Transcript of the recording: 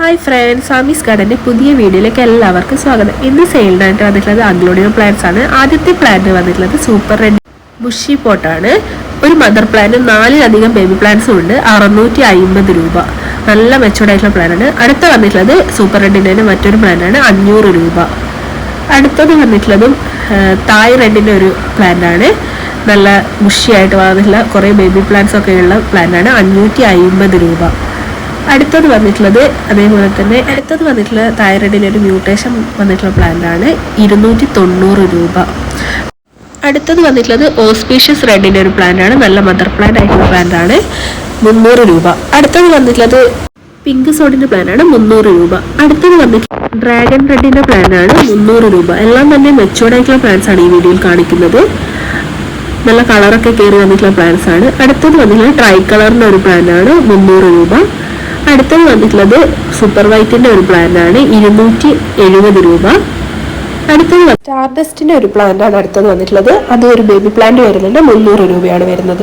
Hi friends, സാമീസ് ഗാർഡൻ്റെ പുതിയ വീഡിയോയിലേക്ക് എല്ലാവർക്കും സ്വാഗതം. ഇന്ന് സെയിലിനായിട്ട് വന്നിട്ടുള്ളത് അഗ്ലോണിയം പ്ലാന്റ്സ് ആണ്. ആദ്യത്തെ പ്ലാന്റ് വന്നിട്ടുള്ളത് സൂപ്പർ റെഡ് ബുഷി പോട്ടാണ്. ഒരു മദർ പ്ലാന്റ് 4 ബേബി പ്ലാന്റ്സും ഉണ്ട്. 650 രൂപ. നല്ല മെച്ചൂർഡ് ആയിട്ടുള്ള പ്ലാനാണ്. അടുത്ത വന്നിട്ടുള്ളത് സൂപ്പർ റെഡിൻ്റെ തന്നെ മറ്റൊരു പ്ലാന്റാണ്, 500 രൂപ. അടുത്തത് വന്നിട്ടുള്ളതും തായ് റെഡിൻ്റെ ഒരു പ്ലാന്റാണ്. നല്ല ബുഷിയായിട്ട് വന്നിട്ടുള്ള കുറേ ബേബി പ്ലാന്റ്സ് ഒക്കെ ഉള്ള പ്ലാന്റാണ്, 550 രൂപ. അടുത്തത് വന്നിട്ടുള്ളത് അതേപോലെ തന്നെ തൈറോയിഡിൻ്റെ ഒരു മ്യൂട്ടേഷൻ വന്നിട്ടുള്ള പ്ലാന്റാണ്, 290 രൂപ. അടുത്തത് വന്നിട്ടുള്ളത് ഓസ്പീഷ്യസ് റെഡിൻ്റെ ഒരു പ്ലാന്റാണ്. നല്ല മദർ പ്ലാന്റ് ആയിട്ടുള്ള പ്ലാന്റാണ്, 300 രൂപ. അടുത്തത് വന്നിട്ടുള്ളത് പിങ്ക് സോഡിൻ്റെ പ്ലാന്റാണ്, 300 രൂപ. അടുത്തത് വന്നിട്ടുള്ളത് ഡ്രാഗൺ റെഡിൻ്റെ പ്ലാന്റാണ്, 300 രൂപ. എല്ലാം തന്നെ മെച്ചൂർഡ് ആയിട്ടുള്ള പ്ലാന്റ്സ് ആണ് ഈ വീഡിയോയിൽ കാണിക്കുന്നത്. നല്ല കളറൊക്കെ കയറി വന്നിട്ടുള്ള പ്ലാന്റ്സ് ആണ്. അടുത്തത് വന്നിട്ടുള്ളത് ട്രൈ കളറിൻ്റെ ഒരു പ്ലാന്റാണ്, 300 രൂപ. അടുത്തത് വന്നിട്ടുള്ളത് സൂപ്പർ വൈറ്റിന്റെ ഒരു പ്ലാന്റ് ആണ്, 270 രൂപ. അടുത്തത് സ്റ്റാർഡസ്റ്റിന്റെ ഒരു പ്ലാന്റ് ആണ് അടുത്തത് വന്നിട്ടുള്ളത്. അത് ഒരു ബേബി പ്ലാന്റ് വരുന്നുണ്ട്, 300 രൂപയാണ് വരുന്നത്.